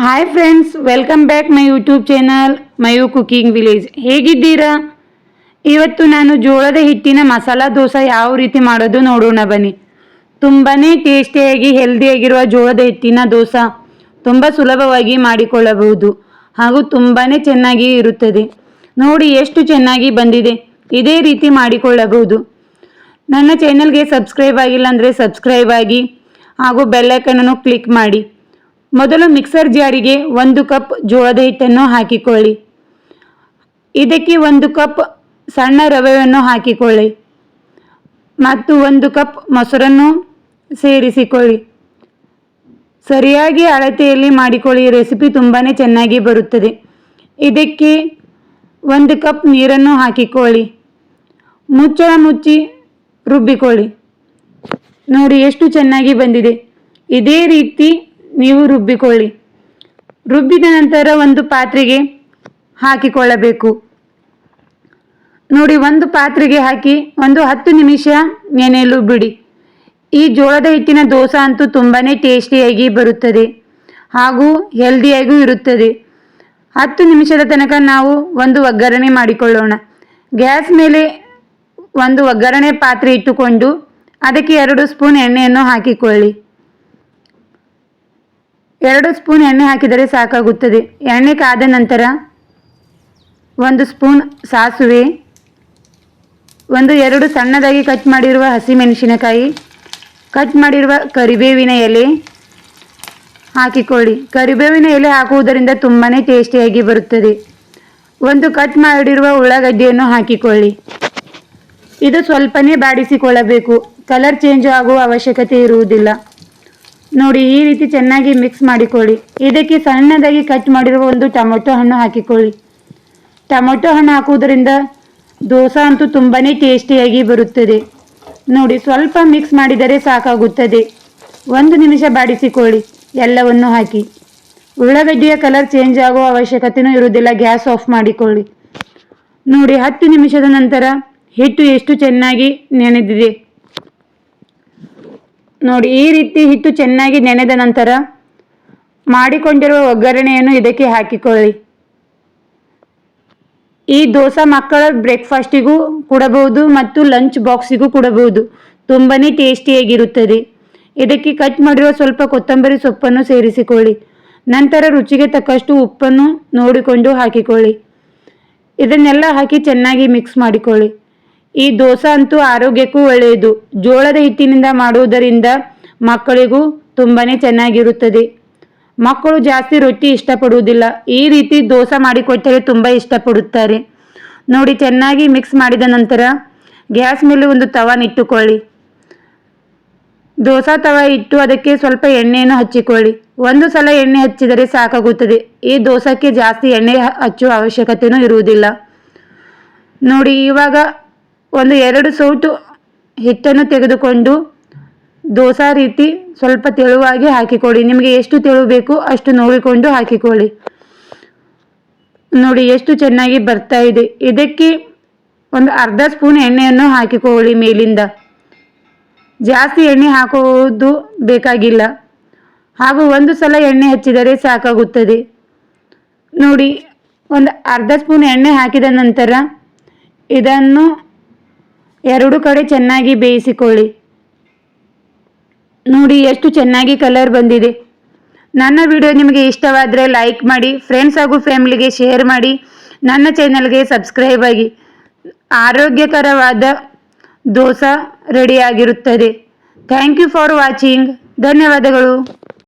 Hi friends, welcome back my YouTube channel Mayu cooking village. ಹೇಗಿದ್ದೀರಾ? ಇವತ್ತು ನಾನು ಜೋಳದ ಹಿಟ್ಟಿನ ಮಸಾಲಾ ದೋಸೆ ಯಾವ ರೀತಿ ಮಾಡೋದು ನೋಡೋಣ ಬನ್ನಿ. ತುಂಬಾ ಟೇಸ್ಟಿಯಾಗಿ ಹೆಲ್ದಿಯಾಗಿರುವ ಜೋಳದ ಹಿಟ್ಟಿನ ದೋಸೆ ತುಂಬ ಸುಲಭವಾಗಿ ಮಾಡಿಕೊಳ್ಳಬಹುದು ಹಾಗೂ ತುಂಬಾ ಚೆನ್ನಾಗಿ ಇರುತ್ತದೆ. ನೋಡಿ ಎಷ್ಟು ಚೆನ್ನಾಗಿ ಬಂದಿದೆ. ಇದೇ ರೀತಿ ಮಾಡಿಕೊಳ್ಳಬಹುದು. ನನ್ನ ಚಾನಲ್ಗೆ ಸಬ್ಸ್ಕ್ರೈಬ್ ಆಗಿಲ್ಲ ಅಂದರೆ ಸಬ್ಸ್ಕ್ರೈಬ್ ಆಗಿ ಹಾಗೂ ಬೆಲ್ಲೈಕನನ್ನು ಕ್ಲಿಕ್ ಮಾಡಿ. ಮೊದಲು ಮಿಕ್ಸರ್ ಜಾರಿಗೆ 1 ಕಪ್ ಜೋಳದ ಹಿಟ್ಟನ್ನು ಹಾಕಿಕೊಳ್ಳಿ. ಇದಕ್ಕೆ 1 ಕಪ್ ಸಣ್ಣ ರವೆಯನ್ನು ಹಾಕಿಕೊಳ್ಳಿ ಮತ್ತು 1 ಕಪ್ ಮೊಸರನ್ನು ಸೇರಿಸಿಕೊಳ್ಳಿ. ಸರಿಯಾಗಿ ಅಳತೆಯಲ್ಲಿ ಮಾಡಿಕೊಳ್ಳಿ. ರೆಸಿಪಿ ತುಂಬಾ ಚೆನ್ನಾಗಿ ಬರುತ್ತದೆ. ಇದಕ್ಕೆ 1 ಕಪ್ ನೀರನ್ನು ಹಾಕಿಕೊಳ್ಳಿ. ಮುಚ್ಚಳ ಮುಚ್ಚಿ ರುಬ್ಬಿಕೊಳ್ಳಿ. ನೋಡಿ ಎಷ್ಟು ಚೆನ್ನಾಗಿ ಬಂದಿದೆ. ಇದೇ ರೀತಿ ನೀವು ರುಬ್ಬಿಕೊಳ್ಳಿ. ರುಬ್ಬಿದ ನಂತರ ಒಂದು ಪಾತ್ರೆಗೆ ಹಾಕಿಕೊಳ್ಳಬೇಕು. ನೋಡಿ, ಒಂದು ಪಾತ್ರೆಗೆ ಹಾಕಿ ಒಂದು 10 ನಿಮಿಷ ನೆನೆಯಲು ಬಿಡಿ. ಈ ಜೋಳದ ಹಿಟ್ಟಿನ ದೋಸೆ ಅಂತೂ ತುಂಬಾ ಟೇಸ್ಟಿಯಾಗಿ ಬರುತ್ತದೆ ಹಾಗೂ ಹೆಲ್ದಿಯಾಗೂ ಇರುತ್ತದೆ. 10 ನಿಮಿಷದ ತನಕ ನಾವು ಒಂದು ಒಗ್ಗರಣೆ ಮಾಡಿಕೊಳ್ಳೋಣ. ಗ್ಯಾಸ್ ಮೇಲೆ ಒಂದು ಒಗ್ಗರಣೆ ಪಾತ್ರೆ ಇಟ್ಟುಕೊಂಡು ಅದಕ್ಕೆ 2 ಸ್ಪೂನ್ ಎಣ್ಣೆಯನ್ನು ಹಾಕಿಕೊಳ್ಳಿ. 2 ಸ್ಪೂನ್ ಎಣ್ಣೆ ಹಾಕಿದರೆ ಸಾಕಾಗುತ್ತದೆ. ಎಣ್ಣೆ ಕಾದ ನಂತರ 1 ಸ್ಪೂನ್ ಸಾಸಿವೆ, 2 ಸಣ್ಣದಾಗಿ ಕಟ್ ಮಾಡಿರುವ ಹಸಿಮೆಣಸಿನಕಾಯಿ, ಕಟ್ ಮಾಡಿರುವ ಕರಿಬೇವಿನ ಎಲೆ ಹಾಕಿಕೊಳ್ಳಿ. ಕರಿಬೇವಿನ ಎಲೆ ಹಾಕುವುದರಿಂದ ತುಂಬಾ ಟೇಸ್ಟಿಯಾಗಿ ಬರುತ್ತದೆ. 1 ಕಟ್ ಮಾಡಿರುವ ಉಳ್ಳಾಗಡ್ಡಿಯನ್ನು ಹಾಕಿಕೊಳ್ಳಿ. ಇದು ಸ್ವಲ್ಪನೇ ಬಾಡಿಸಿಕೊಳ್ಳಬೇಕು. ಕಲರ್ ಚೇಂಜ್ ಆಗುವ ಅವಶ್ಯಕತೆ ಇರುವುದಿಲ್ಲ. ನೋಡಿ, ಈ ರೀತಿ ಚೆನ್ನಾಗಿ ಮಿಕ್ಸ್ ಮಾಡಿಕೊಳ್ಳಿ. ಇದಕ್ಕೆ ಸಣ್ಣದಾಗಿ ಕಟ್ ಮಾಡಿರುವ 1 ಟೊಮೆಟೊ ಹಣ್ಣು ಹಾಕಿಕೊಳ್ಳಿ. ಟೊಮೆಟೊ ಹಣ್ಣು ಹಾಕುವುದರಿಂದ ದೋಸೆ ಅಂತೂ ತುಂಬಾ ಟೇಸ್ಟಿಯಾಗಿ ಬರುತ್ತದೆ. ನೋಡಿ, ಸ್ವಲ್ಪ ಮಿಕ್ಸ್ ಮಾಡಿದರೆ ಸಾಕಾಗುತ್ತದೆ. 1 ನಿಮಿಷ ಬಾಡಿಸಿಕೊಳ್ಳಿ. ಎಲ್ಲವನ್ನು ಹಾಕಿ. ಉಳ್ಳಾಗಡ್ಡಿಯ ಕಲರ್ ಚೇಂಜ್ ಆಗುವ ಅವಶ್ಯಕತೆಯೂ ಇರುವುದಿಲ್ಲ. ಗ್ಯಾಸ್ ಆಫ್ ಮಾಡಿಕೊಳ್ಳಿ. ನೋಡಿ, 10 ನಿಮಿಷದ ನಂತರ ಹಿಟ್ಟು ಎಷ್ಟು ಚೆನ್ನಾಗಿ ನೆನೆದಿದೆ. ನೋಡಿ, ಈ ರೀತಿ ಹಿಟ್ಟು ಚೆನ್ನಾಗಿ ನೆನೆದ ನಂತರ ಮಾಡಿಕೊಂಡಿರುವ ಒಗ್ಗರಣೆಯನ್ನು ಇದಕ್ಕೆ ಹಾಕಿಕೊಳ್ಳಿ. ಈ ದೋಸೆ ಮಕ್ಕಳ ಬ್ರೇಕ್ಫಾಸ್ಟಿಗೂ ಕೊಡಬಹುದು ಮತ್ತು ಲಂಚ್ ಬಾಕ್ಸಿಗೂ ಕೊಡಬಹುದು. ತುಂಬಾ ಟೇಸ್ಟಿಯಾಗಿರುತ್ತದೆ. ಇದಕ್ಕೆ ಕಟ್ ಮಾಡಿರುವ ಸ್ವಲ್ಪ ಕೊತ್ತಂಬರಿ ಸೊಪ್ಪನ್ನು ಸೇರಿಸಿಕೊಳ್ಳಿ. ನಂತರ ರುಚಿಗೆ ತಕ್ಕಷ್ಟು ಉಪ್ಪನ್ನು ನೋಡಿಕೊಂಡು ಹಾಕಿಕೊಳ್ಳಿ. ಇದನ್ನೆಲ್ಲ ಹಾಕಿ ಚೆನ್ನಾಗಿ ಮಿಕ್ಸ್ ಮಾಡಿಕೊಳ್ಳಿ. ಈ ದೋಸೆ ಅಂತೂ ಆರೋಗ್ಯಕ್ಕೂ ಒಳ್ಳೆಯದು. ಜೋಳದ ಹಿಟ್ಟಿನಿಂದ ಮಾಡುವುದರಿಂದ ಮಕ್ಕಳಿಗೂ ತುಂಬಾ ಚೆನ್ನಾಗಿರುತ್ತದೆ. ಮಕ್ಕಳು ಜಾಸ್ತಿ ರೊಟ್ಟಿ ಇಷ್ಟಪಡುವುದಿಲ್ಲ. ಈ ರೀತಿ ದೋಸೆ ಮಾಡಿಕೊಟ್ಟರೆ ತುಂಬ ಇಷ್ಟಪಡುತ್ತಾರೆ. ನೋಡಿ, ಚೆನ್ನಾಗಿ ಮಿಕ್ಸ್ ಮಾಡಿದ ನಂತರ ಗ್ಯಾಸ್ ಮೇಲೆ ಒಂದು ತವಾನಿಟ್ಟುಕೊಳ್ಳಿ. ದೋಸೆ ತವ ಇಟ್ಟು ಅದಕ್ಕೆ ಸ್ವಲ್ಪ ಎಣ್ಣೆಯನ್ನು ಹಚ್ಚಿಕೊಳ್ಳಿ. 1 ಸಲ ಎಣ್ಣೆ ಹಚ್ಚಿದರೆ ಸಾಕಾಗುತ್ತದೆ. ಈ ದೋಸೆಗೆ ಜಾಸ್ತಿ ಎಣ್ಣೆ ಹಚ್ಚುವ ಅವಶ್ಯಕತೆಯೂ ಇರುವುದಿಲ್ಲ. ನೋಡಿ, ಇವಾಗ 2 ಸೌಟು ಹಿಟ್ಟನ್ನು ತೆಗೆದುಕೊಂಡು ದೋಸೆ ರೀತಿ ಸ್ವಲ್ಪ ತೆಳುವಾಗಿ ಹಾಕಿಕೊಳ್ಳಿ. ನಿಮಗೆ ಎಷ್ಟು ತೆಳು ಬೇಕು ಅಷ್ಟು ನೋಡಿಕೊಂಡು ಹಾಕಿಕೊಳ್ಳಿ. ನೋಡಿ, ಎಷ್ಟು ಚೆನ್ನಾಗಿ ಬರ್ತಾ ಇದೆ. ಇದಕ್ಕೆ ಒಂದು ಅರ್ಧ ಸ್ಪೂನ್ ಎಣ್ಣೆಯನ್ನು ಹಾಕಿಕೊಳ್ಳಿ ಮೇಲಿಂದ. ಜಾಸ್ತಿ ಎಣ್ಣೆ ಹಾಕುವುದು ಬೇಕಾಗಿಲ್ಲ ಹಾಗೂ 1 ಸಲ ಎಣ್ಣೆ ಹಚ್ಚಿದರೆ ಸಾಕಾಗುತ್ತದೆ. ನೋಡಿ, ಒಂದು ಅರ್ಧ ಸ್ಪೂನ್ ಎಣ್ಣೆ ಹಾಕಿದ ನಂತರ ಇದನ್ನು 2 ಕಡೆ ಚೆನ್ನಾಗಿ ಬೇಯಿಸಿಕೊಳ್ಳಿ. ನೋಡಿ, ಎಷ್ಟು ಚೆನ್ನಾಗಿ ಕಲರ್ ಬಂದಿದೆ. ನನ್ನ ವಿಡಿಯೋ ನಿಮಗೆ ಇಷ್ಟವಾದರೆ ಲೈಕ್ ಮಾಡಿ, ಫ್ರೆಂಡ್ಸ್ ಹಾಗೂ ಫ್ಯಾಮಿಲಿಗೆ ಶೇರ್ ಮಾಡಿ, ನನ್ನ ಚಾನಲ್ಗೆ ಸಬ್ಸ್ಕ್ರೈಬ್ ಆಗಿ. ಆರೋಗ್ಯಕರವಾದ ದೋಸೆ ರೆಡಿಯಾಗಿರುತ್ತದೆ. Thank you for watching. ಧನ್ಯವಾದಗಳು.